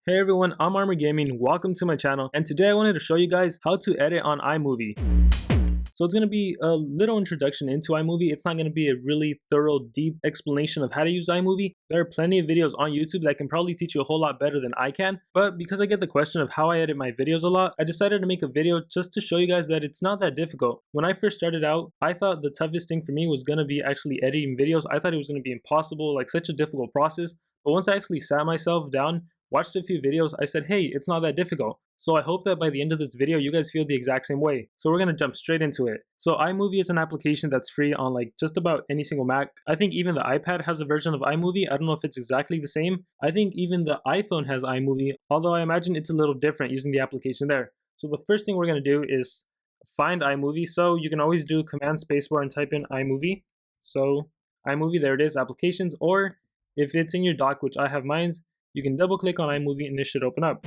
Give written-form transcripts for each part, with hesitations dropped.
Hey everyone, I'm Armor Gaming, welcome to my channel, and today I wanted to show you guys how to edit on iMovie. So it's going to be a little introduction into iMovie. It's not going to be a really thorough, deep explanation of how to use iMovie. There are plenty of videos on YouTube that can probably teach you a whole lot better than I can, but because I get the question of how I edit my videos a lot, I decided to make a video just to show you guys that it's not that difficult. When I first started out, I thought the toughest thing for me was going to be actually editing videos. I thought it was going to be impossible, like such a difficult process, but once I actually sat myself down, watched a few videos, I said, hey, it's not that difficult. So I hope that by the end of this video, you guys feel the exact same way. So we're going to jump straight into it. So iMovie is an application that's free on like just about any single Mac. I think even the iPad has a version of iMovie. I don't know if it's exactly the same. I think even the iPhone has iMovie, although I imagine it's a little different using the application there. So the first thing we're going to do is find iMovie. So you can always do Command Spacebar and type in iMovie. So iMovie, there it is, applications, or if it's in your dock, which I have mine, you can double click on iMovie and it should open up.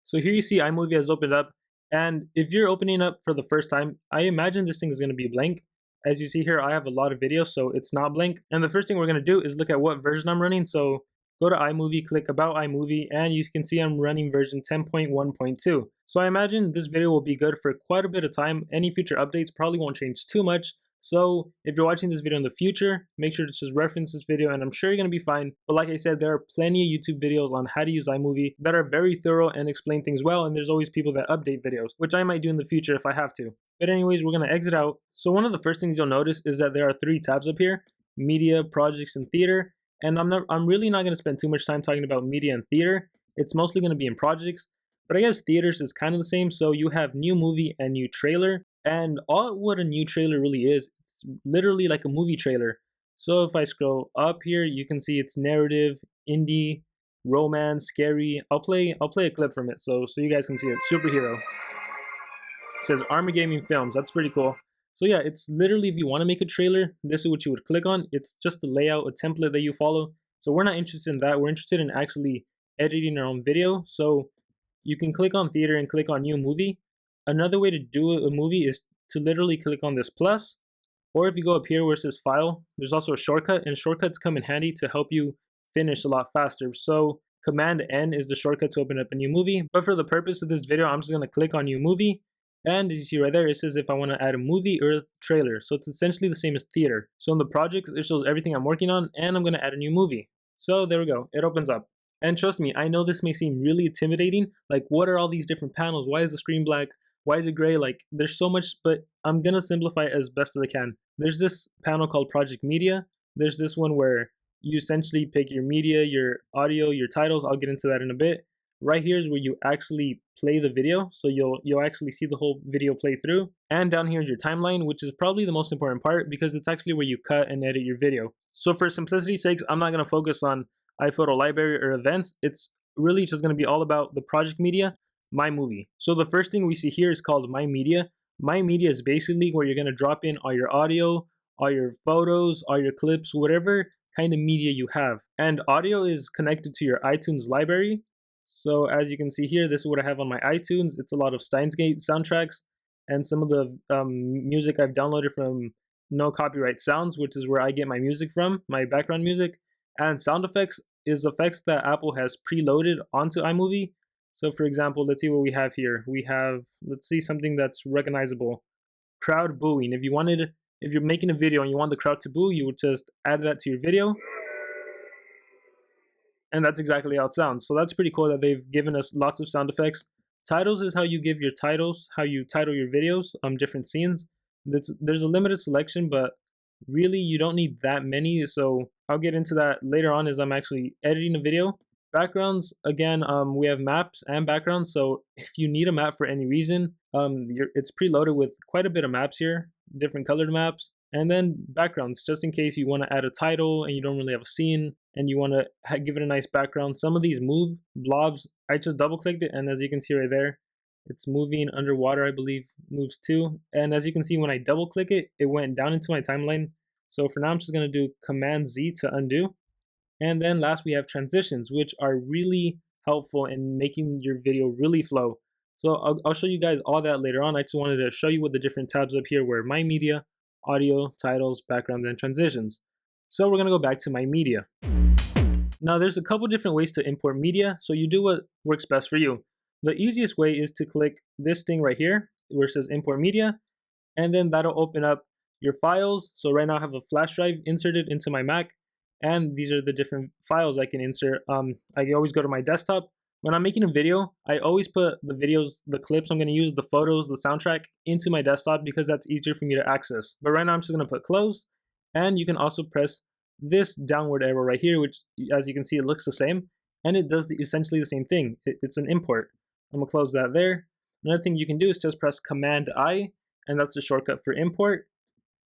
So here you see iMovie has opened up, and if you're opening up for the first time, I imagine this thing is going to be blank. As you see here, I have a lot of videos, so it's not blank. And the first thing we're going to do is look at what version I'm running. So go to iMovie, click About iMovie, and you can see I'm running version 10.1.2. So I imagine this video will be good for quite a bit of time. Any future updates probably won't change too much. So if you're watching this video in the future, make sure to just reference this video and I'm sure you're going to be fine. But like I said, there are plenty of YouTube videos on how to use iMovie that are very thorough and explain things well. And there's always people that update videos, which I might do in the future if I have to. But anyways, we're going to exit out. So one of the first things you'll notice is that there are 3 tabs up here: Media, Projects, and Theater. And I'm really not going to spend too much time talking about Media and Theater. It's mostly going to be in Projects. But I guess Theaters is kind of the same. So you have New Movie and New Trailer. And all what a new trailer really is, it's literally like a movie trailer. So if I scroll up here, you can see it's narrative, indie, romance, scary. I'll play a clip from it so you guys can see it. Superhero. It says Armor Gaming Films. That's pretty cool. So yeah, it's literally, if you want to make a trailer, this is what you would click on. It's just a layout, a template that you follow. So we're not interested in that. We're interested in actually editing our own video. So you can click on Theater and click on New Movie. Another way to do a movie is to literally click on this plus, or if you go up here where it says File, there's also a shortcut, and shortcuts come in handy to help you finish a lot faster. So Command N is the shortcut to open up a new movie. But for the purpose of this video, I'm just going to click on New Movie, and as you see right there, it says if I want to add a movie or a trailer. So it's essentially the same as Theater. So in the projects, it shows everything I'm working on, and I'm going to add a new movie. So there we go, it opens up. And trust me, I know this may seem really intimidating. Like, what are all these different panels? Why is the screen black? Why is it gray? Like, there's so much, but I'm gonna simplify it as best as I can. There's this panel called Project Media. There's this one where you essentially pick your media, your audio, your titles. I'll get into that in a bit. Right here is where you actually play the video. So you'll actually see the whole video play through. And down here is your timeline, which is probably the most important part because it's actually where you cut and edit your video. So for simplicity's sakes, I'm not gonna focus on iPhoto library or events. It's really just gonna be all about the project media, My Movie. So the first thing we see here is called My Media. My Media is basically where you're going to drop in all your audio, all your photos, all your clips, whatever kind of media you have. And audio is connected to your iTunes library. So as you can see here, this is what I have on my iTunes. It's a lot of Steins Gate soundtracks and some of the music I've downloaded from No Copyright Sounds, which is where I get my music from, my background music. And sound effects is effects that Apple has preloaded onto iMovie. So for example, let's see what we have here. We have, let's see something that's recognizable. Crowd booing. If you're making a video and you want the crowd to boo, you would just add that to your video. And that's exactly how it sounds. So that's pretty cool that they've given us lots of sound effects. Titles is how you give your titles, how you title your videos, different scenes. There's a limited selection, but really you don't need that many. So I'll get into that later on as I'm actually editing a video. Backgrounds, again, we have maps and backgrounds. So if you need a map for any reason, it's preloaded with quite a bit of maps here, different colored maps. And then backgrounds, just in case you want to add a title and you don't really have a scene and you want to give it a nice background. Some of these move blobs, I just double clicked it, and as you can see right there, it's moving underwater, I believe, moves too. And as you can see, when I double click it, it went down into my timeline. So for now, I'm just going to do Command Z to undo. And then last we have transitions, which are really helpful in making your video really flow. So I'll show you guys all that later on. I just wanted to show you what the different tabs up here were: My Media, Audio, Titles, Backgrounds, and Transitions. So we're going to go back to My Media. Now there's a couple different ways to import media, so you do what works best for you. The easiest way is to click this thing right here where it says import media, and then that'll open up your files. So right now I have a flash drive inserted into my Mac, and these are the different files I can insert. I always go to my desktop. When I'm making a video, I always put the videos, the clips I'm going to use, the photos, the soundtrack into my desktop because that's easier for me to access. But right now I'm just going to put close, and you can also press this downward arrow right here, which as you can see, it looks the same, and it does essentially the same thing. It's an import. I'm going to close that there. Another thing you can do is just press Command I, and that's the shortcut for import.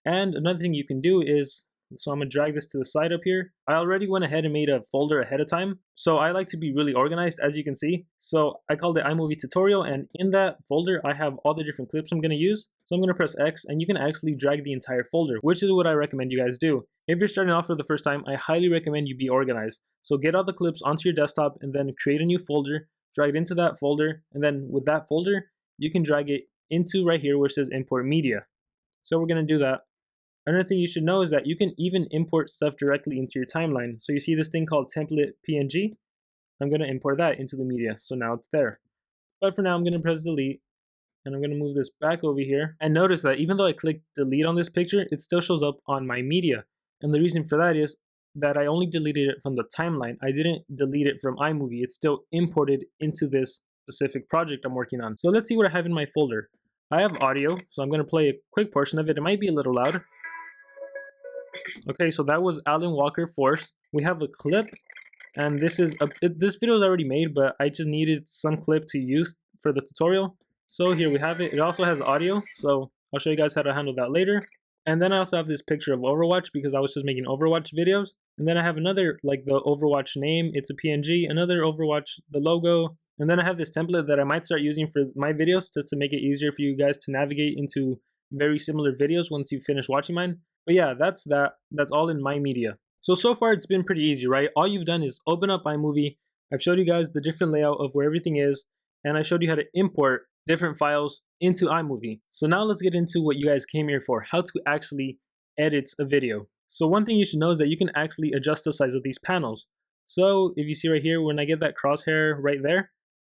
And another thing you can do is, so I'm going to drag this to the side up here. I already went ahead and made a folder ahead of time. So I like to be really organized, as you can see. So I called it iMovie tutorial, and in that folder, I have all the different clips I'm going to use. So I'm going to press X, and you can actually drag the entire folder, which is what I recommend you guys do. If you're starting off for the first time, I highly recommend you be organized. So get all the clips onto your desktop and then create a new folder, drag it into that folder, and then with that folder, you can drag it into right here where it says import media. So we're going to do that. Another thing you should know is that you can even import stuff directly into your timeline. So you see this thing called template PNG. I'm going to import that into the media. So now it's there. But for now, I'm going to press delete. And I'm going to move this back over here. And notice that even though I click delete on this picture, it still shows up on my media. And the reason for that is that I only deleted it from the timeline. I didn't delete it from iMovie. It's still imported into this specific project I'm working on. So let's see what I have in my folder. I have audio, so I'm going to play a quick portion of it. It might be a little loud. Okay, so that was Alan Walker Force. We have a clip, and this video is already made, but I just needed some clip to use for the tutorial. So here we have it. It also has audio, so I'll show you guys how to handle that later. And then I also have this picture of Overwatch because I was just making Overwatch videos. And then I have another, like the Overwatch name, it's a PNG, another Overwatch, the logo. And then I have this template that I might start using for my videos just to make it easier for you guys to navigate into very similar videos once you finish watching mine. But yeah, that's all in my media. So far it's been pretty easy, right? All you've done is open up iMovie. I've showed you guys the different layout of where everything is, and I showed you how to import different files into iMovie. So now let's get into what you guys came here for, how to actually edit a video. So one thing you should know is that you can actually adjust the size of these panels. So if you see right here, when I get that crosshair right there,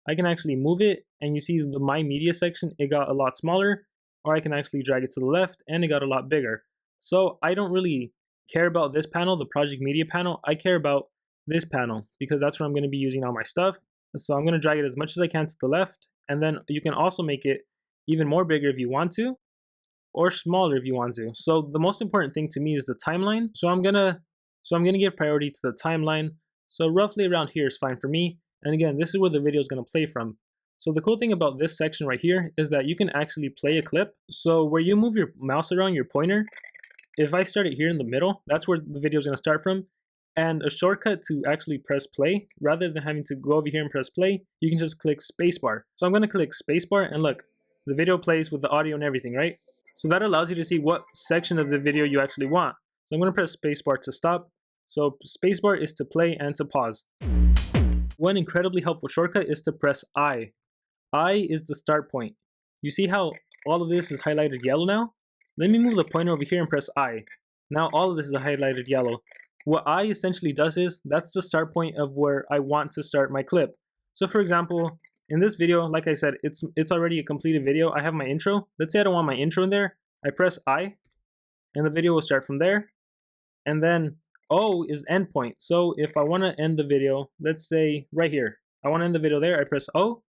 I can actually move it, and you see the My Media section, it got a lot smaller, or I can actually drag it to the left and it got a lot bigger. So I don't really care about this panel, the Project Media panel. I care about this panel because that's where I'm going to be using all my stuff. So I'm going to drag it as much as I can to the left, and then you can also make it even more bigger if you want to, or smaller if you want to. So the most important thing to me is the timeline. So I'm gonna give priority to the timeline. So roughly around here is fine for me. And again, this is where the video is going to play from. So the cool thing about this section right here is that you can actually play a clip. So where you move your mouse around, your pointer, if I start it here in the middle, that's where the video is going to start from. And a shortcut to actually press play, rather than having to go over here and press play, you can just click spacebar. So I'm going to click spacebar, and look, the video plays with the audio and everything, right? So that allows you to see what section of the video you actually want. So I'm going to press spacebar to stop. So spacebar is to play and to pause. One incredibly helpful shortcut is to press I. I is the start point. You see how all of this is highlighted yellow now? Let me move the pointer over here and press I. Now all of this is highlighted yellow. What I essentially does is, that's the start point of where I want to start my clip. So for example, in this video, like I said, it's already a completed video. I have my intro. Let's say I don't want my intro in there. I press I, and the video will start from there. And then O is endpoint. So if I want to end the video, let's say right here, I want to end the video there, I press O.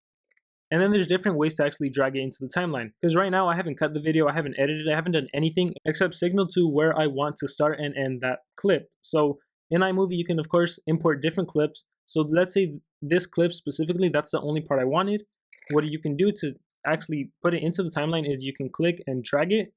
And then there's different ways to actually drag it into the timeline. Because right now I haven't cut the video, I haven't edited it, I haven't done anything except signal to where I want to start and end that clip. So in iMovie, you can of course import different clips. So let's say this clip specifically, that's the only part I wanted. What you can do to actually put it into the timeline is you can click and drag it.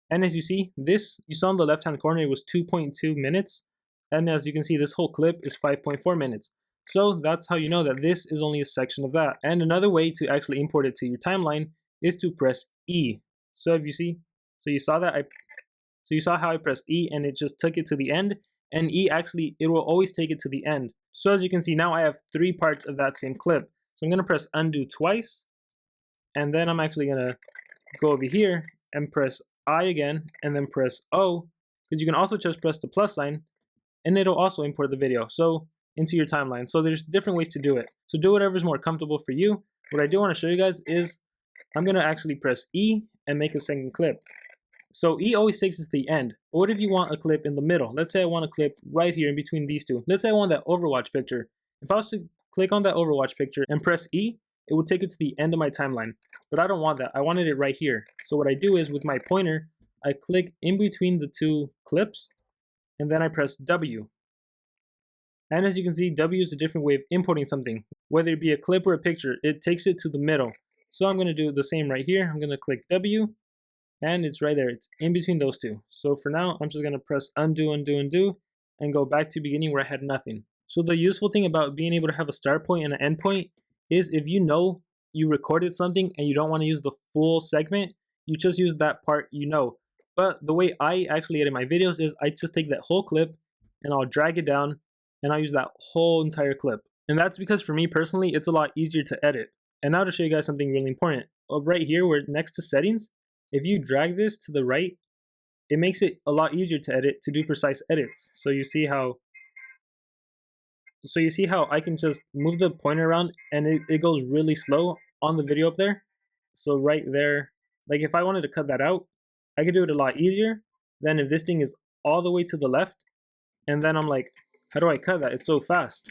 And as you see, this, you saw in the left-hand corner, it was 2.2 minutes. And as you can see, this whole clip is 5.4 minutes. So that's how you know that this is only a section of that. And another way to actually import it to your timeline is to press E. So if you see, so you saw that so you saw how I pressed E and it just took it to the end. And E actually, it will always take it to the end. So as you can see, now I have 3 parts of that same clip. So I'm going to press undo twice. And then I'm actually going to go over here and press I again, and then press O. Because you can also just press the plus sign, and it'll also import the video. So into your timeline. So there's different ways to do it. So do whatever's more comfortable for you. What I do want to show you guys is I'm going to actually press E and make a second clip. So E always takes us to the end. But what if you want a clip in the middle? Let's say I want a clip right here in between these two. Let's say I want that Overwatch picture. If I was to click on that Overwatch picture and press E, it would take it to the end of my timeline. But I don't want that. I wanted it right here. So what I do is with my pointer, I click in between the two clips and then I press W. And as you can see, W is a different way of importing something. Whether it be a clip or a picture, it takes it to the middle. So I'm going to do the same right here. I'm going to click W and it's right there. It's in between those two. So for now, I'm just going to press undo, undo, undo and go back to beginning where I had nothing. So the useful thing about being able to have a start point and an end point is if you know you recorded something and you don't want to use the full segment, you just use that part you know. But the way I actually edit my videos is I just take that whole clip and I'll drag it down and I'll use that whole entire clip. And that's because for me personally, it's a lot easier to edit. And now to show you guys something really important. Right here, where next to settings, if you drag this to the right, it makes it a lot easier to edit, to do precise edits. So you see how I can just move the pointer around and it goes really slow on the video up there. So right there, like if I wanted to cut that out, I could do it a lot easier than if this thing is all the way to the left. And then I'm like, how do I cut that? It's so fast.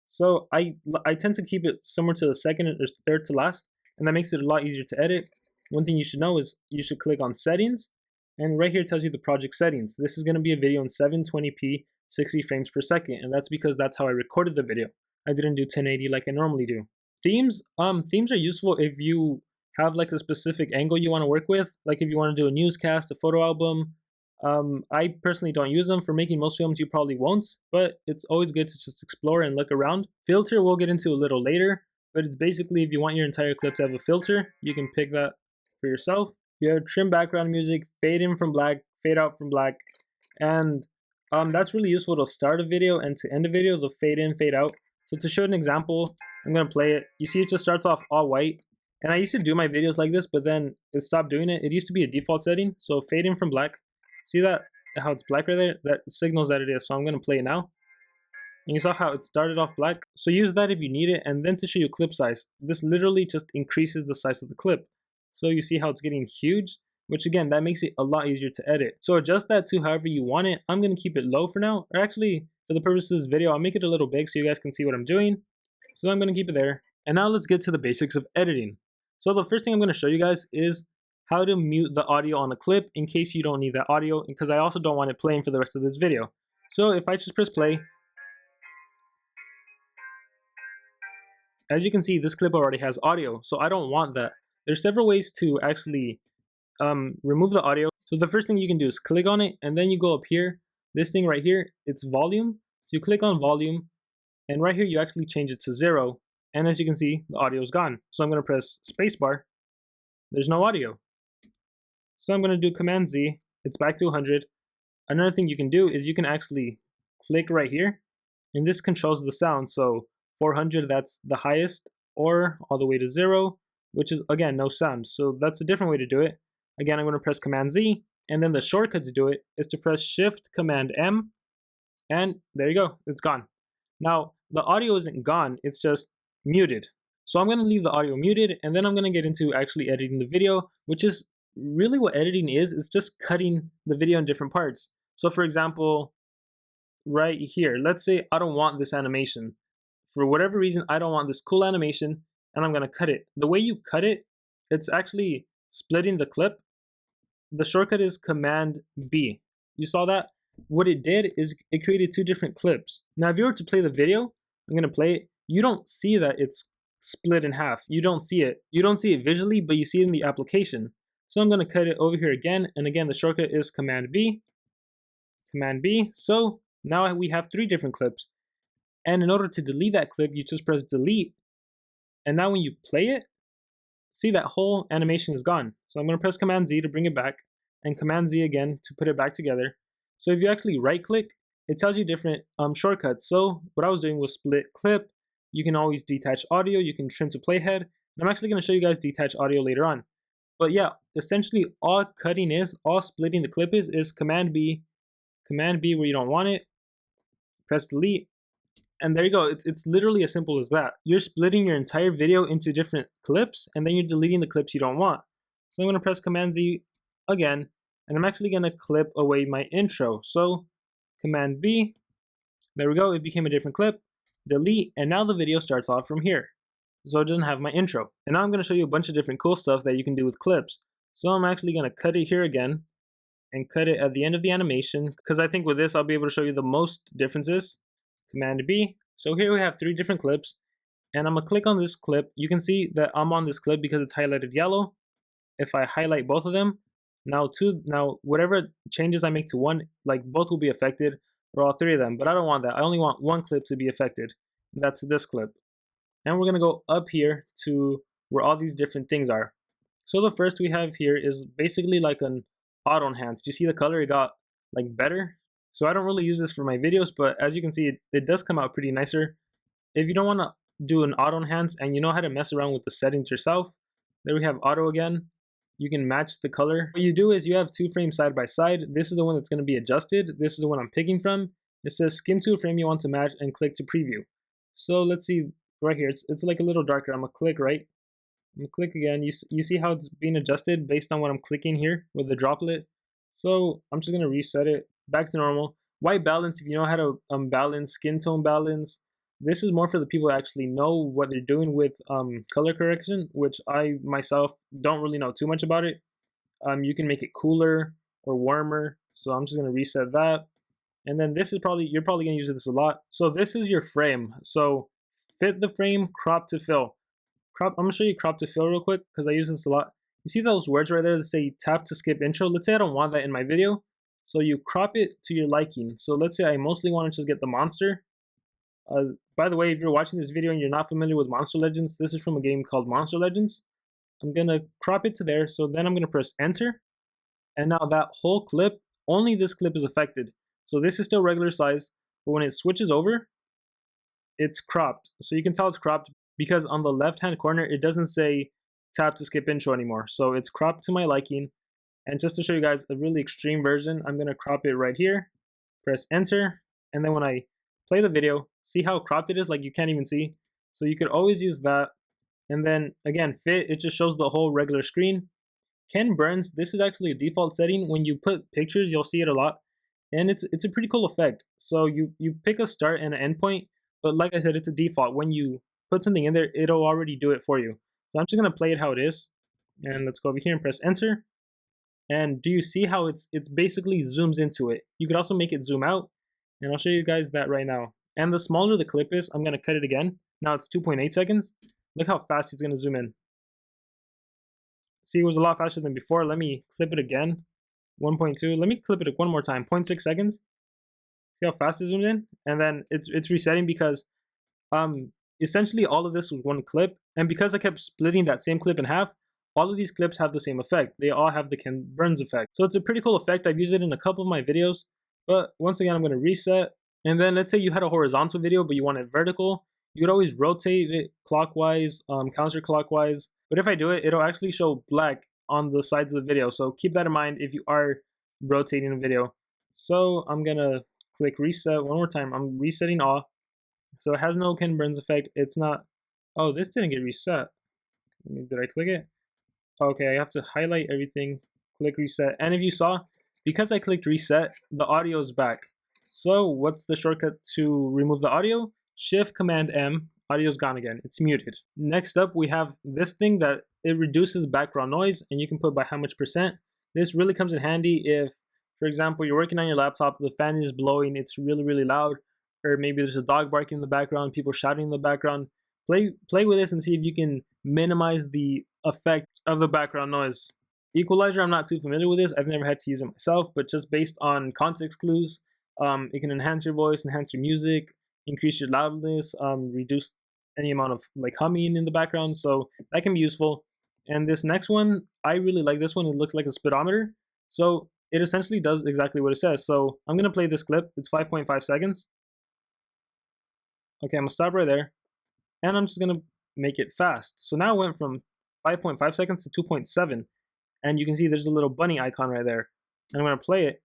So I tend to keep it somewhere to the second or third to last, and that makes it a lot easier to edit. One thing you should know is you should click on settings, and right here it tells you the project settings. This is going to be a video in 720p 60 frames per second, and that's because that's how I recorded the video. I didn't do 1080 like I normally do. Themes are useful if you have like a specific angle you want to work with, like if you want to do a newscast, a photo album. I personally don't use them. For making most films you probably won't, but it's always good to just explore and look around. Filter we'll get into a little later, but it's basically if you want your entire clip to have a filter, you can pick that for yourself. You have trim background music, fade in from black, fade out from black, and that's really useful to start a video and to end a video, the fade in, fade out. So to show an example, I'm going to play it. You see it just starts off all white, and I used to do my videos like this, but then it stopped doing it. It used to be a default setting, so fade in from black. See that, how it's black right there? That signals that it is. So I'm going to play it now. And you saw how it started off black. So use that if you need it. And then to show you clip size, this literally just increases the size of the clip. So you see how it's getting huge, which again, that makes it a lot easier to edit. So adjust that to however you want it. I'm going to keep it low for now. Or actually, for the purposes of this video, I'll make it a little big so you guys can see what I'm doing. So I'm going to keep it there. And now let's get to the basics of editing. So the first thing I'm going to show you guys is how to mute the audio on a clip in case you don't need that audio, because I also don't want it playing for the rest of this video. So if I just press play, as you can see, this clip already has audio, so I don't want that. There's several ways to actually remove the audio. So the first thing you can do is click on it, and then you go up here, this thing right here, it's volume. So you click on volume, and right here you actually change it to 0, and as you can see, the audio is gone. So I'm going to press spacebar. There's no audio. So I'm going to do Command Z, it's back to 100. Another thing you can do is you can actually click right here, and this controls the sound. So 400, that's the highest, or all the way to 0, which is, again, no sound. So that's a different way to do it. Again, I'm going to press Command Z, and then the shortcut to do it is to press Shift Command M, and there you go, it's gone. Now, the audio isn't gone, it's just muted. So I'm going to leave the audio muted, and then I'm going to get into actually editing the video, which is really what editing is. It's just cutting the video in different parts. So for example, right here, let's say I don't want this animation. For whatever reason, I don't want this cool animation, and I'm going to cut it. The way you cut it, it's actually splitting the clip. The shortcut is Command B. You saw that? What it did is it created two different clips. Now, if you were to play the video, I'm going to play it. You don't see that it's split in half. You don't see it. You don't see it visually, but you see it in the application. So I'm going to cut it over here again, and again the shortcut is Command B, Command B. So now we have 3 different clips, and in order to delete that clip, you just press delete, and now when you play it, see that whole animation is gone. So I'm going to press Command Z to bring it back, and Command Z again to put it back together. So if you actually right click, it tells you different shortcuts. So what I was doing was split clip. You can always detach audio, you can trim to playhead, and I'm actually going to show you guys detach audio later on. But yeah, essentially all cutting is, all splitting the clip is Command B where you don't want it, press delete, And there you go. It's literally as simple as that. You're splitting your entire video into different clips, and then you're deleting the clips you don't want. So I'm going to press Command Z again, and I'm actually going to clip away my intro. So Command B, there we go. It became a different clip. Delete, and now the video starts off from here. So it doesn't have my intro. And now I'm going to show you a bunch of different cool stuff that you can do with clips. So I'm actually going to cut it here again, and cut it at the end of the animation, because I think with this I'll be able to show you the most differences. Command B. So here we have 3 different clips, and I'm gonna click on this clip. You can see that I'm on this clip because it's highlighted yellow. If I highlight both of them, now whatever changes I make to one, like both will be affected, or all 3 of them, but I don't want that. I only want one clip to be affected. That's this clip. And we're gonna go up here to where all these different things are. So the first we have here is basically like an auto enhance. Do you see the color? It got like better. So I don't really use this for my videos, but as you can see, it does come out pretty nicer. If you don't want to do an auto enhance and you know how to mess around with the settings yourself, there we have auto again. You can match the color. What you do is you have 2 frames side by side. This is the one that's going to be adjusted. This is the one I'm picking from. It says skim to a frame you want to match and click to preview. So let's see right here. It's like a little darker. I'm going to click right. I'm going to click again. You see how it's being adjusted based on what I'm clicking here with the droplet. So I'm just going to reset it back to normal. White balance, if you know how to balance, skin tone balance. This is more for the people that actually know what they're doing with color correction, which I myself don't really know too much about it. You can make it cooler or warmer. So I'm just going to reset that. And then this is you're probably going to use this a lot. So this is your frame. So fit the frame, crop to fill. I'm going to show you crop to fill real quick because I use this a lot. You see those words right there that say tap to skip intro? Let's say I don't want that in my video. So you crop it to your liking. So let's say I mostly want to just get the monster. By the way, if you're watching this video and you're not familiar with Monster Legends, this is from a game called Monster Legends. I'm going to crop it to there. So then I'm going to press enter. And now that whole clip, only this clip is affected. So this is still regular size, but when it switches over, it's cropped. So you can tell it's cropped because on the left-hand corner, it doesn't say tap to skip intro anymore. So it's cropped to my liking. And just to show you guys a really extreme version, I'm going to crop it right here, press enter. And then when I play the video, see how cropped it is? Like you can't even see. So you could always use that. And then again, fit, it just shows the whole regular screen. Ken Burns, this is actually a default setting. When you put pictures, you'll see it a lot. And it's a pretty cool effect. So you pick a start and an end point. But like I said, it's a default. When you put something in there, it'll already do it for you. So I'm just going to play it how it is. And let's go over here and press enter. And do you see how it's basically zooms into it? You could also make it zoom out. And I'll show you guys that right now. And the smaller the clip is, I'm going to cut it again. Now it's 2.8 seconds. Look how fast it's going to zoom in. See, it was a lot faster than before. Let me clip it again. 1.2. Let me clip it one more time. 0.6 seconds. See how fast it zoomed in? And then it's resetting because essentially all of this was one clip. And because I kept splitting that same clip in half, all of these clips have the same effect. They all have the Ken Burns effect. So it's a pretty cool effect. I've used it in a couple of my videos. But once again, I'm going to reset. And then let's say you had a horizontal video, but you want it vertical. You could always rotate it clockwise, counterclockwise. But if I do it, it'll actually show black on the sides of the video. So keep that in mind if you are rotating a video. So I'm going to click reset one more time. I'm resetting all. So it has no Ken Burns effect. It's not. Oh, this didn't get reset. Did I click it? Okay, I have to highlight everything, click reset. And if you saw, because I clicked reset, the audio is back. So what's the shortcut to remove the audio? Shift Command M, audio's gone again, it's muted. Next up, we have this thing that it reduces background noise, and you can put by how much percent. This really comes in handy if, for example, you're working on your laptop, the fan is blowing, it's really, really loud, or maybe there's a dog barking in the background, people shouting in the background. Play with this and see if you can minimize the effect of the background noise. Equalizer, I'm not too familiar with this. I've never had to use it myself, but just based on context clues, it can enhance your voice, enhance your music, increase your loudness, reduce any amount of like humming in the background. So that can be useful. And this next one, I really like this one. It looks like a speedometer. So it essentially does exactly what it says. So I'm going to play this clip. It's 5.5 seconds. Okay, I'm going to stop right there. And I'm just going to make it fast. So now it went from 5.5 seconds to 2.7. And you can see there's a little bunny icon right there. And I'm going to play it.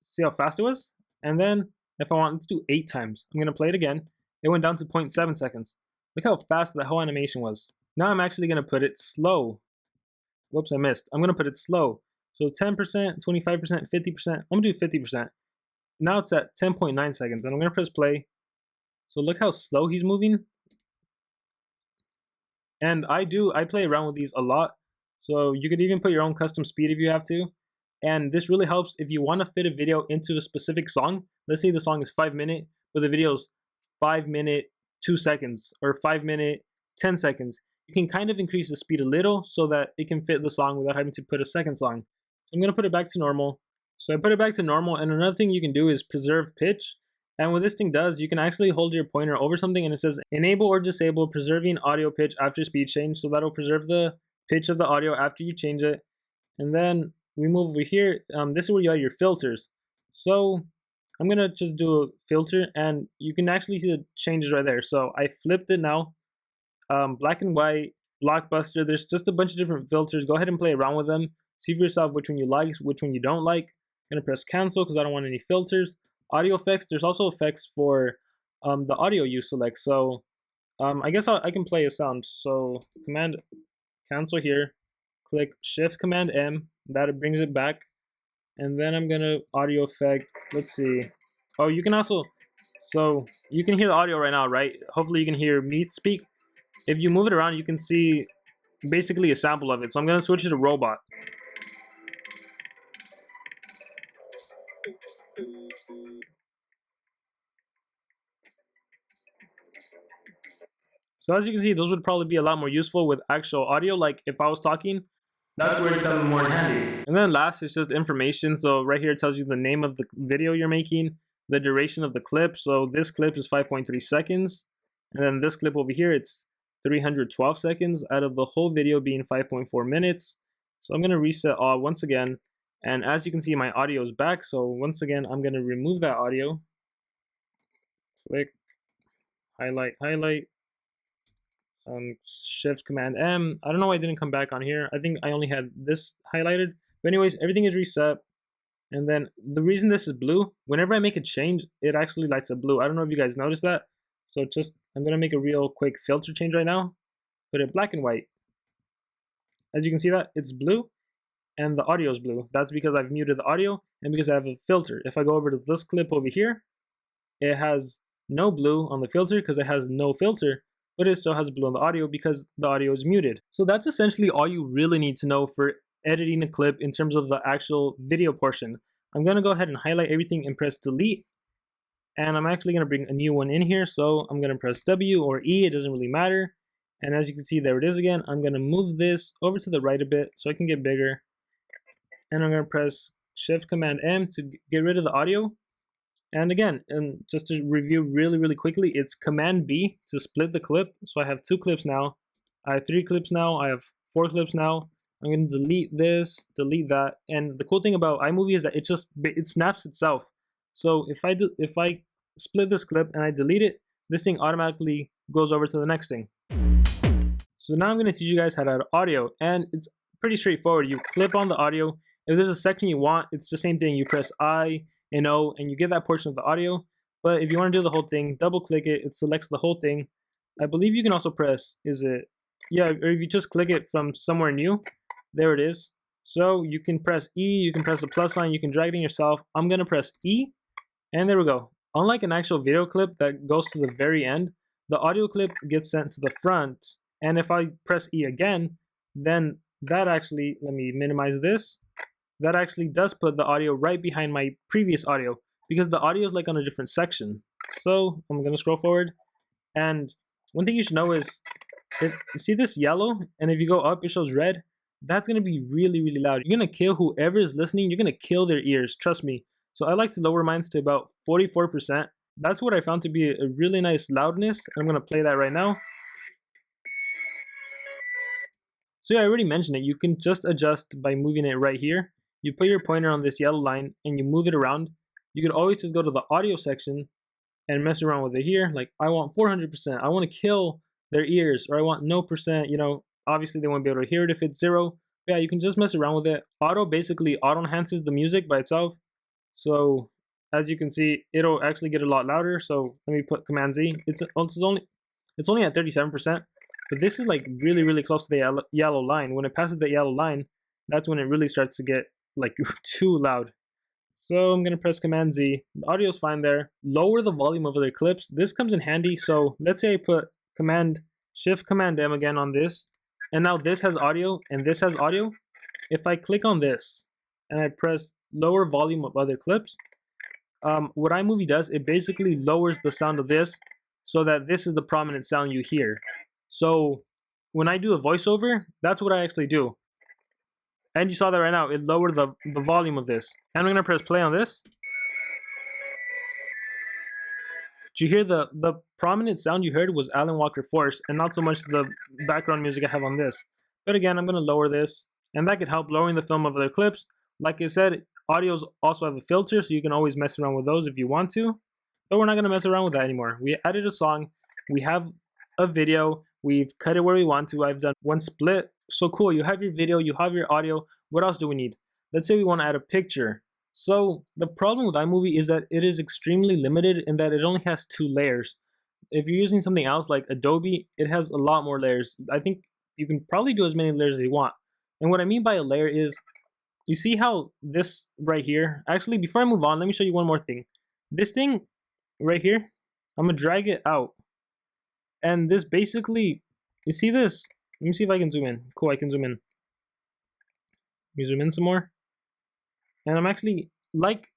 See how fast it was? And then if I want, let's do 8 times. I'm going to play it again. it went down to 0.7 seconds. Look how fast that whole animation was. Now I'm actually going to put it slow. Whoops, I missed. I'm going to put it slow. So 10%, 25%, 50%. I'm going to do 50%. Now it's at 10.9 seconds, and I'm going to press play. So look how slow he's moving. And I play around with these a lot. So you could even put your own custom speed if you have to. And this really helps if you want to fit a video into a specific song. Let's say the song is 5 minutes, but the video is 5 minutes 2 seconds or 5 minutes 10 seconds. You can kind of increase the speed a little so that it can fit the song without having to put a second song. So I'm going to put it back to normal. So I put it back to normal, and another thing you can do is preserve pitch. And what this thing does, you can actually hold your pointer over something and it says enable or disable preserving audio pitch after speed change. So that'll preserve the pitch of the audio after you change it. And then we move over here. This is where you add your filters. So I'm gonna just do a filter, and you can actually see the changes right there. So I flipped it now. Black and white, blockbuster. There's just a bunch of different filters. Go ahead and play around with them. See for yourself which one you like, which one you don't like. I'm gonna press cancel because I don't want any filters. Audio effects. There's also effects for the audio you select. So I guess I can play a sound. So command cancel here. Click Shift Command M. That brings it back. And then I'm gonna audio effect. Let's see. Oh, you can also. So you can hear the audio right now, right? Hopefully you can hear me speak. If you move it around, you can see basically a sample of it. So I'm gonna switch it to robot. So as you can see, those would probably be a lot more useful with actual audio. Like if I was talking, that's where it comes more handy. And then last is just information. So right here it tells you the name of the video you're making, the duration of the clip. So this clip is 5.3 seconds. And then this clip over here, it's 312 seconds out of the whole video being 5.4 minutes. So I'm going to reset all once again. And as you can see, my audio is back. So once again, I'm going to remove that audio. Click, highlight. Shift Command M. I don't know why it didn't come back on here. I think I only had this highlighted. But anyways, everything is reset. And then the reason this is blue, whenever I make a change, it actually lights up blue. I don't know if you guys noticed that. So I'm going to make a real quick filter change right now. Put it black and white. As you can see that, it's blue and the audio is blue. That's because I've muted the audio and because I have a filter. If I go over to this clip over here, it has no blue on the filter because it has no filter, but it still has blue on the audio because the audio is muted. So that's essentially all you really need to know for editing a clip in terms of the actual video portion. I'm going to go ahead and highlight everything and press delete. And I'm actually going to bring a new one in here. So I'm going to press W or E. It doesn't really matter. And as you can see, there it is again. I'm going to move this over to the right a bit so I can get bigger. And I'm going to press Shift Command M to get rid of the audio. And again, and just to review really quickly, it's Command B to split the clip. So I have 2 clips now. I have 3 clips now. I have 4 clips now. I'm going to delete this, delete that. And the cool thing about iMovie is that it snaps itself. So if I split this clip and I delete it, this thing automatically goes over to the next thing. So now I'm going to teach you guys how to add audio, and it's pretty straightforward. You clip on the audio. If there's a section you want, it's the same thing. You press I and O and you get that portion of the audio. But if you want to do the whole thing, double click it. It selects the whole thing. I believe you can also press, or if you just click it from somewhere new, there it is. So you can press E, you can press the plus sign, you can drag it in yourself. I'm going to press E, and there we go. Unlike an actual video clip that goes to the very end, the audio clip gets sent to the front. And if I press E again, then that actually, let me minimize this. That actually does put the audio right behind my previous audio because the audio is like on a different section. So I'm going to scroll forward. And one thing you should know is, if you see this yellow, and if you go up, it shows red. That's going to be really loud. You're going to kill whoever is listening. You're going to kill their ears. Trust me. So I like to lower mine to about 44%. That's what I found to be a really nice loudness. I'm going to play that right now. So yeah, I already mentioned it. You can just adjust by moving it right here. You put your pointer on this yellow line and you move it around. You could always just go to the audio section and mess around with it here. Like, I want 400%. I want to kill their ears, or I want no percent. Obviously they won't be able to hear it if it's 0. But yeah, you can just mess around with it. Auto basically auto enhances the music by itself. So as you can see, it'll actually get a lot louder. So let me put Command Z. It's only at 37%, but this is like really close to the yellow line. When it passes the yellow line, that's when it really starts to get like too loud. So I'm gonna press Command Z. The audio's fine there. Lower the volume of other clips. This comes in handy. So let's say I put Shift Command M again on this, and now this has audio and this has audio. If I click on this and I press lower volume of other clips, what iMovie does, it basically lowers the sound of this so that this is the prominent sound you hear. So when I do a voiceover, that's what I actually do. And you saw that right now, it lowered the volume of this. And I'm gonna press play on this. Did you hear the prominent sound you heard was Alan Walker Force and not so much the background music I have on this. But again, I'm gonna lower this, and that could help lowering the film of other clips. Like I said, audios also have a filter, so you can always mess around with those if you want to. But we're not gonna mess around with that anymore. We added a song, we have a video, we've cut it where we want to. I've done one split. So cool, you have your video, you have your audio. What else do we need? Let's say we want to add a picture. So the problem with iMovie is that it is extremely limited in that it only has 2 layers. If you're using something else like Adobe, it has a lot more layers. I think you can probably do as many layers as you want. And what I mean by a layer is, you see how this right here, actually before I move on, let me show you one more thing. This thing right here, I'm gonna drag it out. And this basically, you see this? Let me see if I can zoom in. Cool, I can zoom in. Let me zoom in some more. And I'm actually, like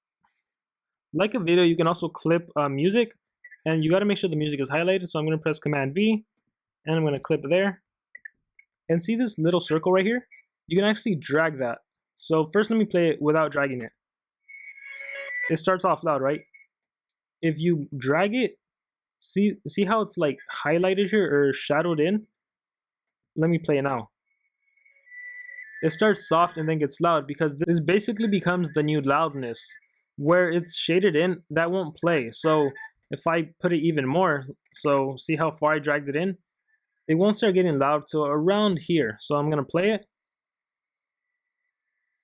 a video, you can also clip music. And you gotta make sure the music is highlighted. So I'm gonna press Command V, and I'm gonna clip there. And see this little circle right here? You can actually drag that. So first let me play it without dragging it. It starts off loud, right? If you drag it, see how it's like highlighted here or shadowed in? Let me play it now. It starts soft and then gets loud because this basically becomes the new loudness. Where it's shaded in, that won't play. So if I put it even more, so see how far I dragged it in? It won't start getting loud till around here. So I'm gonna play it.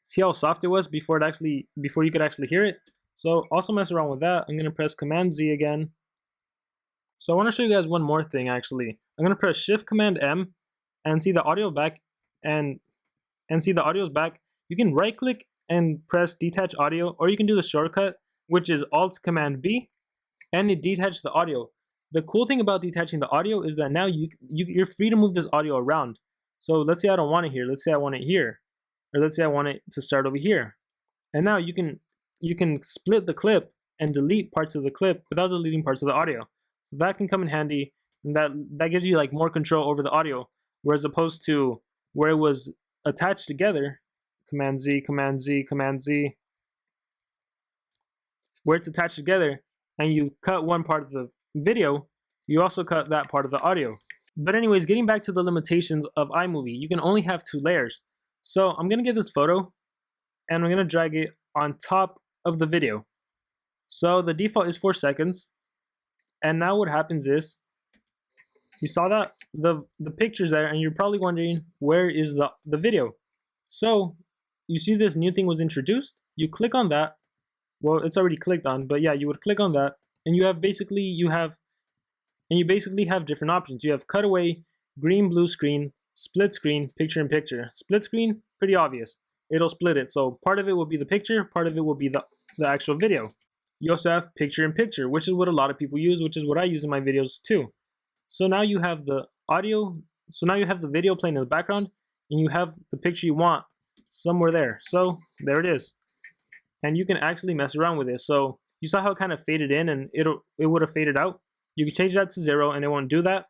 See how soft it was before you could actually hear it? So also mess around with that. I'm gonna press Command Z again. So I want to show you guys one more thing actually. I'm gonna press Shift Command M and see the audio back and see the audio's back. You can right click and press detach audio, or you can do the shortcut, which is Alt Command B, and it detaches the audio. The cool thing about detaching the audio is that now you're free to move this audio around. So let's say I don't want it here. Let's say I want it here, or let's say I want it to start over here. And now you can split the clip and delete parts of the clip without deleting parts of the audio. So that can come in handy, and that gives you like more control over the audio, whereas opposed to where it was attached together, Command Z, Command Z, Command Z, where it's attached together, and you cut one part of the video, you also cut that part of the audio. But anyways, getting back to the limitations of iMovie, you can only have 2 layers. So I'm gonna get this photo, and I'm gonna drag it on top of the video. So the default is 4 seconds, and now what happens is, you saw that the picture's there, and you're probably wondering where is the video. So you see this new thing was introduced. You click on that. Well, it's already clicked on, but yeah, you would click on that, and you basically have different options. You have cutaway, green, blue screen, split screen, picture in picture. Split screen, pretty obvious. It'll split it. So part of it will be the picture, part of it will be the actual video. You also have picture in picture, which is what a lot of people use, which is what I use in my videos too. So now you have the audio, so now you have the video playing in the background, and you have the picture you want somewhere there. So there it is. And you can actually mess around with it. So you saw how it kind of faded in and it would have faded out. You can change that to 0 and it won't do that.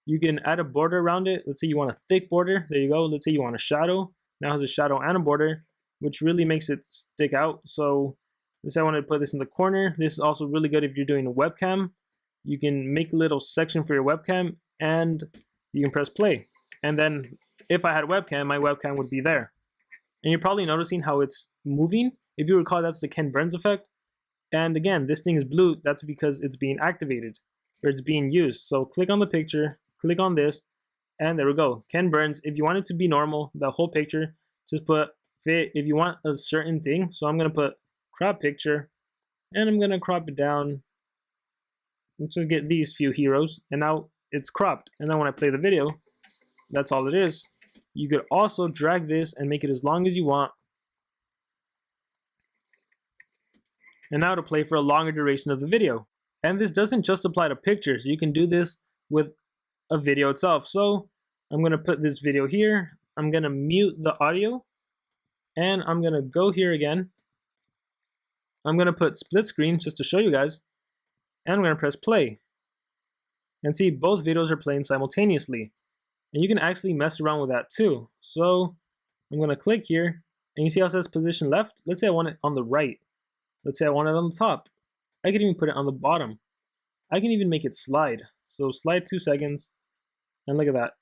You can add a border around it. Let's say you want a thick border. There you go. Let's say you want a shadow. Now it has a shadow and a border, which really makes it stick out. So let's say I want to put this in the corner. This is also really good if you're doing a webcam. You can make a little section for your webcam and you can press play. And then if I had webcam, my webcam would be there. And you're probably noticing how it's moving. If you recall, that's the Ken Burns effect. And again, this thing is blue. That's because it's being activated or it's being used. So click on the picture, click on this, and there we go. Ken Burns. If you want it to be normal, the whole picture, just put fit. If you want a certain thing, so I'm going to put crop picture. and I'm gonna crop it down. Let's just get these few heroes, and now it's cropped. And then when I play the video, that's all it is. You could also drag this and make it as long as you want. And now to play for a longer duration of the video. And this doesn't just apply to pictures. You can do this with a video itself. So I'm going to put this video here. I'm going to mute the audio. And I'm going to go here again. I'm going to put split screen just to show you guys. And I'm going to press play. And see, both videos are playing simultaneously. And you can actually mess around with that too. So I'm going to click here. And you see how it says position left? Let's say I want it on the right. Let's say I want it on the top. I can even put it on the bottom. I can even make it slide. So slide 2 seconds. And look at that.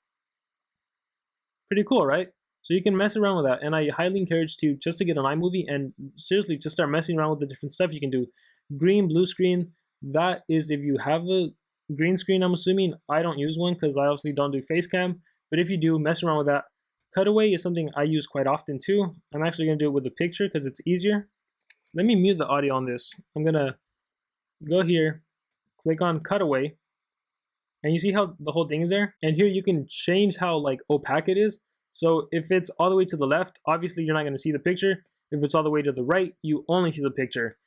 Pretty cool, right? So you can mess around with that. And I highly encourage you just to get an iMovie and seriously just start messing around with the different stuff you can do. Green, blue screen. That is if you have a green screen, I'm assuming. I don't use one because I obviously don't do face cam. But if you do, mess around with that. Cutaway is something I use quite often too. I'm actually going to do it with a picture because it's easier. Let me mute the audio on this. I'm going to go here, click on cutaway, and you see how the whole thing is there? And here you can change how like opaque it is. So if it's all the way to the left, obviously you're not going to see the picture. If it's all the way to the right, you only see the picture.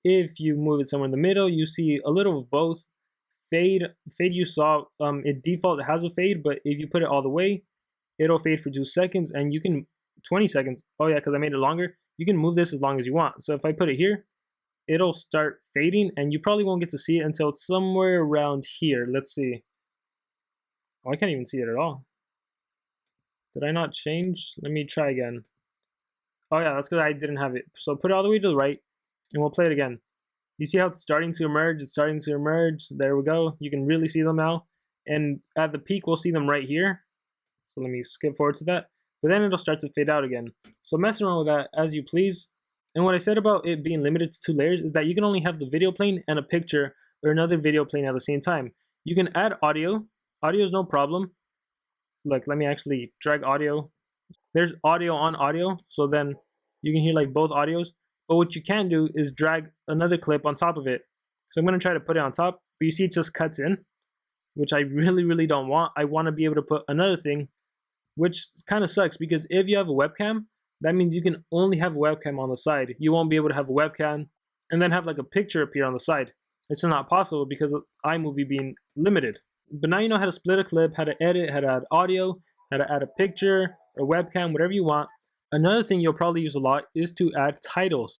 If you move it somewhere in the middle, you see a little of both. Fade you saw, it default has a fade, but if you put it all the way, it'll fade for 2 seconds, and you can, 20 seconds. Oh yeah, because I made it longer. You can move this as long as you want. So if I put it here, it'll start fading, and you probably won't get to see it until it's somewhere around here. Let's see. Oh, I can't even see it at all. Did I not change? Let me try again. Oh yeah, that's because I didn't have it. So put it all the way to the right, and we'll play it again. You see how it's starting to emerge? It's starting to emerge. There we go. You can really see them now. And at the peak, we'll see them right here. So let me skip forward to that. But then it'll start to fade out again. So mess around with that as you please. And what I said about it being limited to 2 layers is that you can only have the video playing and a picture or another video playing at the same time. You can add audio. Audio is no problem. Look, let me actually drag audio. There's audio on audio. So then you can hear like both audios. But what you can do is drag another clip on top of it. So I'm going to try to put it on top. But you see it just cuts in, which I really don't want. I want to be able to put another thing, which kind of sucks because if you have a webcam, that means you can only have a webcam on the side. You won't be able to have a webcam and then have like a picture appear on the side. It's not possible because of iMovie being limited. But now you know how to split a clip, how to edit, how to add audio, how to add a picture or webcam, whatever you want. Another thing you'll probably use a lot is to add titles.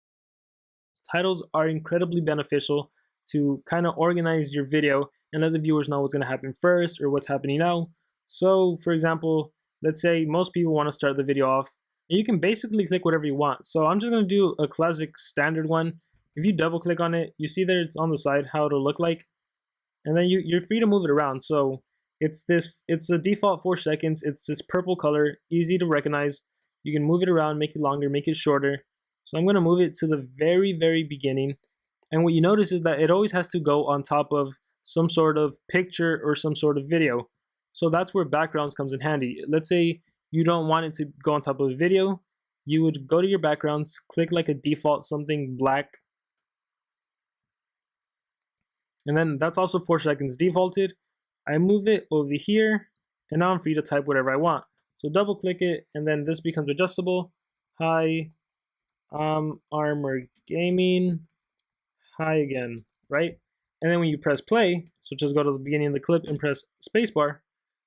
Titles are incredibly beneficial to kind of organize your video and let the viewers know what's going to happen first or what's happening now. So for example, let's say most people want to start the video off, and you can basically click whatever you want. So I'm just going to do a classic standard one. If you double click on it, you see that it's on the side how it'll look like, and then you're free to move it around. So it's a default 4 seconds. It's this purple color, easy to recognize. You can move it around, make it longer, make it shorter. So I'm going to move it to the very beginning. And what you notice is that it always has to go on top of some sort of picture or some sort of video. So that's where backgrounds comes in handy. Let's say you don't want it to go on top of a video. You would go to your backgrounds, click like a default something black. And then that's also 4 seconds defaulted. I move it over here, and now I'm free to type whatever I want. So double click it, and then this becomes adjustable. Hi, Armor Gaming. Hi again, right? And then when you press play, so just go to the beginning of the clip and press spacebar.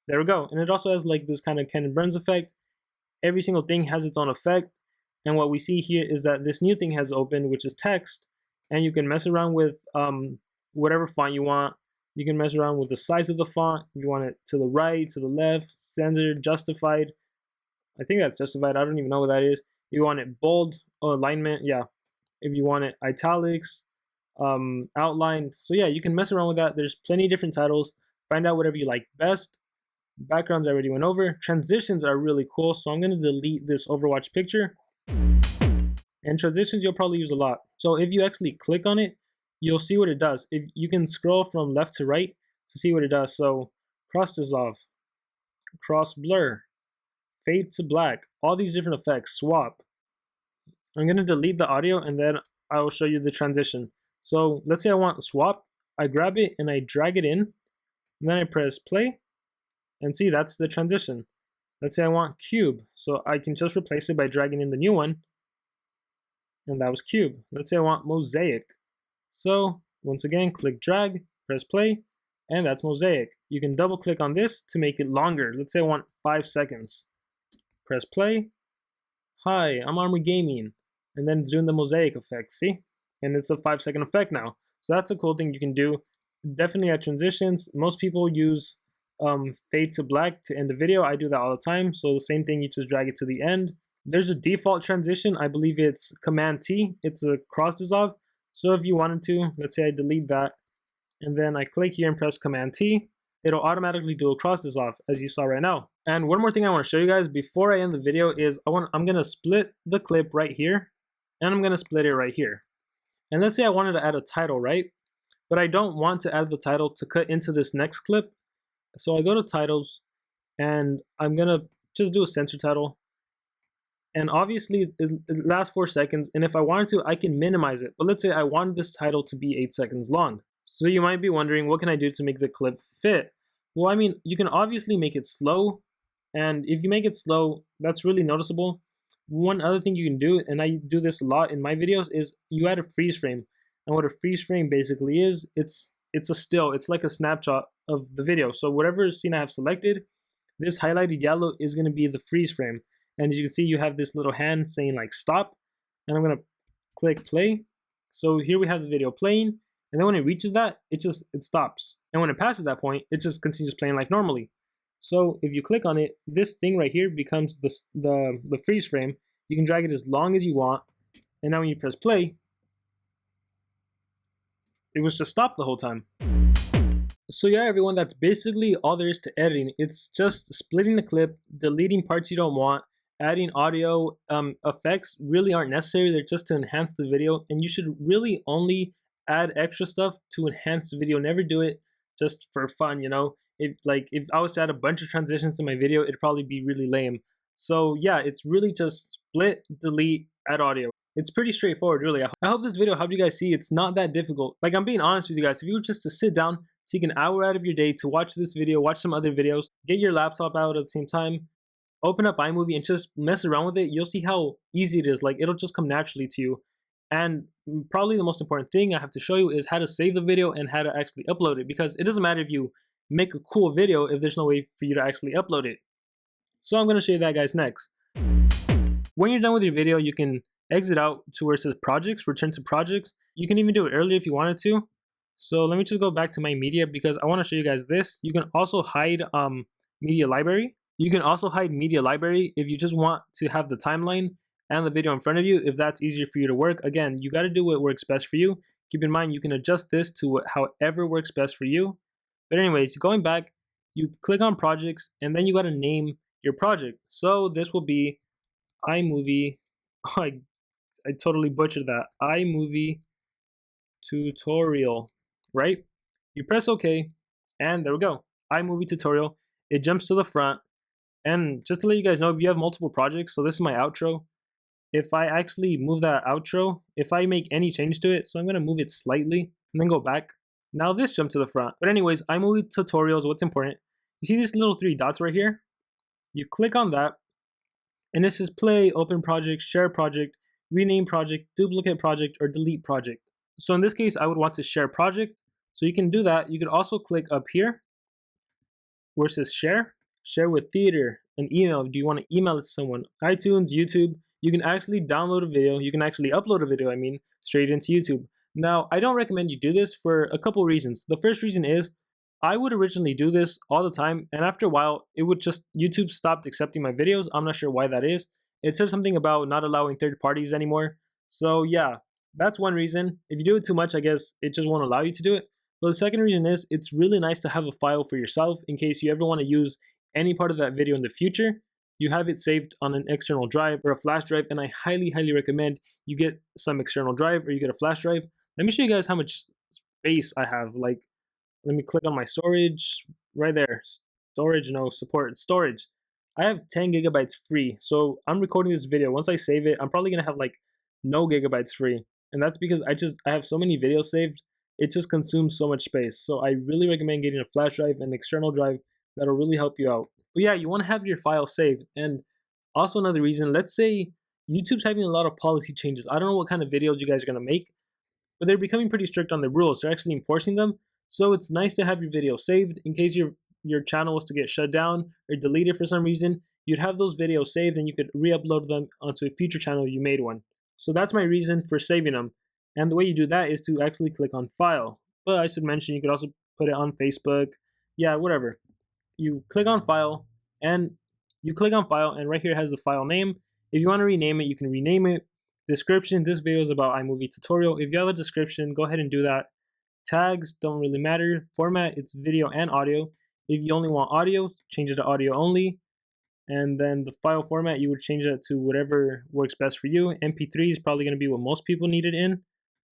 There we go. And it also has like this kind of Ken and Burns effect. Every single thing has its own effect. And what we see here is that this new thing has opened, which is text. And you can mess around with whatever font you want. You can mess around with the size of the font. If you want it to the right, to the left, censored, justified. I think that's justified. I don't even know what that is. If you want it bold, alignment, yeah. If you want it italics, outline. So yeah, you can mess around with that. There's plenty of different titles. Find out whatever you like best. Backgrounds I already went over. Transitions are really cool. So I'm going to delete this Overwatch picture. And transitions you'll probably use a lot. So if you actually click on it, you'll see what it does. If you can scroll from left to right to see what it does. So cross dissolve, cross blur, fade to black, all these different effects, swap. I'm going to delete the audio and then I will show you the transition. So let's say I want swap. I grab it and I drag it in, and then I press play, and see, that's the transition. Let's say I want cube, so I can just replace it by dragging in the new one, and that was cube. Let's say I want mosaic. So once again, click drag, press play, and that's mosaic. You can double click on this to make it longer. Let's say I want 5 seconds. Press play. Hi, I'm Armory Gaming. And then it's doing the mosaic effect, see? And it's a 5-second effect now. So that's a cool thing you can do. Definitely at transitions, most people use fade to black to end the video. I do that all the time. So the same thing, you just drag it to the end. There's a default transition. I believe it's Command T. It's a cross dissolve. So if you wanted to, let's say I delete that, and then I click here and press Command T, it'll automatically do a cross dissolve as you saw right now. And one more thing I want to show you guys before I end the video is I'm going to split the clip right here, and I'm going to split it right here. And let's say I wanted to add a title, right? But I don't want to add the title to cut into this next clip. So I go to titles, and I'm going to just do a censor title. And obviously it lasts 4 seconds, and if I wanted to, I can minimize it. But let's say I wanted this title to be 8 seconds long. So you might be wondering, what can I do to make the clip fit? Well, I mean, you can obviously make it slow, and if you make it slow, that's really noticeable. One other thing you can do, and I do this a lot in my videos, is you add a freeze frame. And what a freeze frame basically is, it's a still, it's like a snapshot of the video. So whatever scene I have selected, this highlighted yellow is going to be the freeze frame. And as you can see, you have this little hand saying like stop, and I'm going to click play. So here we have the video playing, and then when it reaches that, it stops. And when it passes that point, it just continues playing like normally. So if you click on it, this thing right here becomes the freeze frame. You can drag it as long as you want, and now when you press play, it was just stopped the whole time. So yeah, everyone, that's basically all there is to editing. It's just splitting the clip, deleting parts you don't want, adding audio. Effects really aren't necessary. They're just to enhance the video, and you should really only add extra stuff to enhance the video. Never do it just for fun, you know? If I was to add a bunch of transitions in my video, it'd probably be really lame. So yeah, it's really just split, delete, add audio. It's pretty straightforward, really. I hope this video helped you guys see it's not that difficult. Like, I'm being honest with you guys. If you were just to sit down, take an hour out of your day to watch this video, watch some other videos, get your laptop out at the same time, open up iMovie and just mess around with it, you'll see how easy it is. Like, it'll just come naturally to you. And probably the most important thing I have to show you is how to save the video and how to actually upload it, because it doesn't matter if you make a cool video if there's no way for you to actually upload it. So I'm going to show you that, guys, next. When you're done with your video, you can exit out to where it says projects, return to projects. You can even do it earlier if you wanted to. So let me just go back to my media, because I want to show you guys this. You can also hide media library. You can also hide media library if you just want to have the timeline and the video in front of you, if that's easier for you to work. Again, you got to do what works best for you. Keep in mind, you can adjust this to however works best for you. But anyways, going back, you click on projects, and then you got to name your project. So this will be iMovie. Oh, I totally butchered that. iMovie tutorial, right? You press OK, and there we go. iMovie tutorial. It jumps to the front. And just to let you guys know, if you have multiple projects, so this is my outro. If I actually move that outro, if I make any change to it, so I'm going to move it slightly and then go back. Now this jumped to the front. But anyways, iMovie tutorials, what's important? You see these little 3 dots right here? You click on that, and this is play, open project, share project, rename project, duplicate project, or delete project. So in this case, I would want to share project. So you can do that. You could also click up here where it says share with theater, an email. Do you want to email it to someone? iTunes, YouTube. You can actually download a video. You can actually upload a video, straight into YouTube. Now, I don't recommend you do this for a couple reasons. The first reason is I would originally do this all the time, and after a while, YouTube stopped accepting my videos. I'm not sure why that is. It said something about not allowing third parties anymore. So yeah, that's one reason. If you do it too much, I guess it just won't allow you to do it. But the second reason is it's really nice to have a file for yourself in case you ever want to use any part of that video in the future. You have it saved on an external drive or a flash drive, and I highly, highly recommend you get some external drive or you get a flash drive. Let me show you guys how much space I have. Like, let me click on my storage right there. Storage, no, support, storage. I have 10 gigabytes free. So I'm recording this video. Once I save it, I'm probably going to have like no gigabytes free. And that's because I have so many videos saved, it just consumes so much space. So I really recommend getting a flash drive and external drive that'll really help you out. But yeah, you want to have your file saved. And also another reason, let's say YouTube's having a lot of policy changes. I don't know what kind of videos you guys are going to make, but they're becoming pretty strict on the rules. They're actually enforcing them. So it's nice to have your video saved in case your channel was to get shut down or deleted for some reason. You'd have those videos saved and you could re-upload them onto a future channel you made one. So that's my reason for saving them. And the way you do that is to actually click on File. But I should mention you could also put it on Facebook. Yeah, whatever. You click on File and right here it has the file name. If you want to rename it, you can rename it. Description, this video is about iMovie tutorial. If you have a description, go ahead and do that. Tags don't really matter. Format, it's video and audio. If you only want audio, change it to audio only. And then the file format, you would change that to whatever works best for you. MP3 is probably going to be what most people need it in.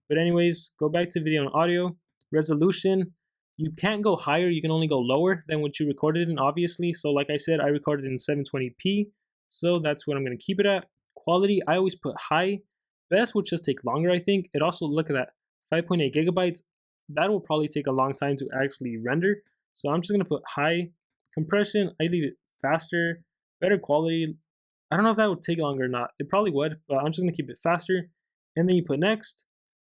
But anyways, go back to video and audio. Resolution, you can't go higher, you can only go lower than what you recorded in, obviously. So like I said, I recorded in 720p, so that's what I'm going to keep it at. Quality, I always put high. Best would just take longer, I think. It also, look at that, 5.8 gigabytes. That will probably take a long time to actually render. So I'm just going to put high. Compression, I leave it faster. Better quality, I don't know if that would take longer or not. It probably would, but I'm just going to keep it faster. And then you put next.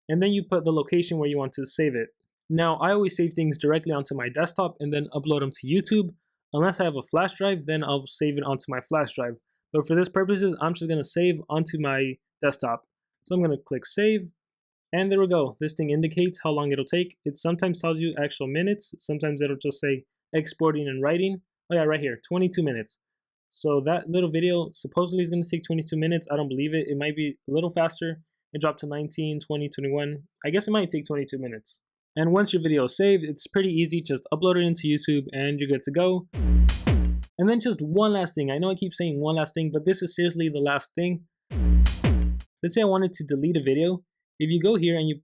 And then you put the location where you want to save it. Now, I always save things directly onto my desktop and then upload them to YouTube. Unless I have a flash drive, then I'll save it onto my flash drive. But for this purposes, I'm just going to save onto my desktop. So I'm going to click save. And there we go. This thing indicates how long it'll take. It sometimes tells you actual minutes. Sometimes it'll just say exporting and writing. Oh yeah, right here, 22 minutes. So that little video supposedly is going to take 22 minutes. I don't believe it. It might be a little faster. It dropped to 19, 20, 21. I guess it might take 22 minutes. And once your video is saved, it's pretty easy. Just upload it into YouTube and you're good to go. And then just one last thing. I know I keep saying one last thing, but this is seriously the last thing. Let's say I wanted to delete a video. If you go here and you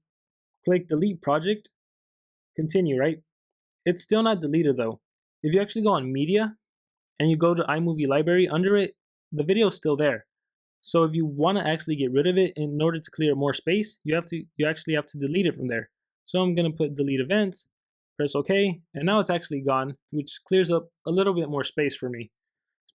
click delete project, continue, right? It's still not deleted though. If you actually go on media and you go to iMovie library, under it, the video is still there. So if you want to actually get rid of it in order to clear more space, you actually have to delete it from there. So I'm going to put delete event, press OK, and now it's actually gone, which clears up a little bit more space for me.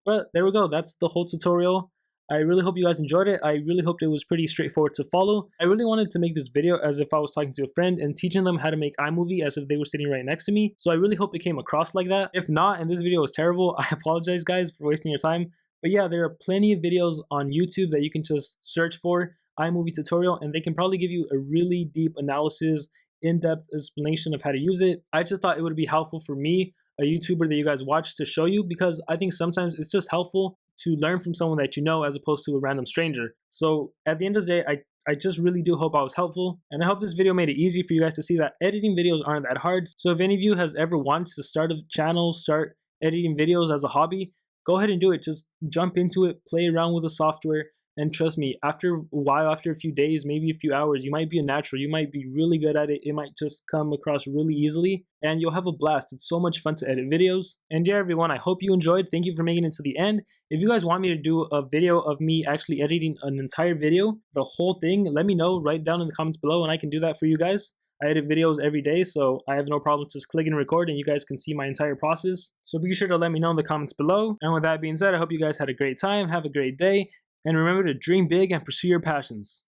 But there we go. That's the whole tutorial. I really hope you guys enjoyed it. I really hoped it was pretty straightforward to follow. I really wanted to make this video as if I was talking to a friend and teaching them how to make iMovie as if they were sitting right next to me. So I really hope it came across like that. If not, and this video was terrible, I apologize guys for wasting your time. But yeah, there are plenty of videos on YouTube that you can just search for iMovie tutorial, and they can probably give you a really deep analysis, in-depth explanation of how to use it. I just thought it would be helpful for me, a YouTuber that you guys watch, to show you, because I think sometimes it's just helpful to learn from someone that you know as opposed to a random stranger. So at the end of the day, I just really do hope I was helpful, and I hope this video made it easy for you guys to see that editing videos aren't that hard. So if any of you has ever wanted to start a channel, start editing videos as a hobby, go ahead and do it. Just jump into it, play around with the software, and trust me, after a while, after a few days, maybe a few hours, you might be a natural. You might be really good at it. It might just come across really easily, and you'll have a blast. It's so much fun to edit videos. And yeah, everyone, I hope you enjoyed. Thank you for making it to the end. If you guys want me to do a video of me actually editing an entire video, the whole thing, let me know. Write down in the comments below, and I can do that for you guys. I edit videos every day, so I have no problem just clicking record and you guys can see my entire process. So be sure to let me know in the comments below. And with that being said, I hope you guys had a great time, have a great day, and remember to dream big and pursue your passions.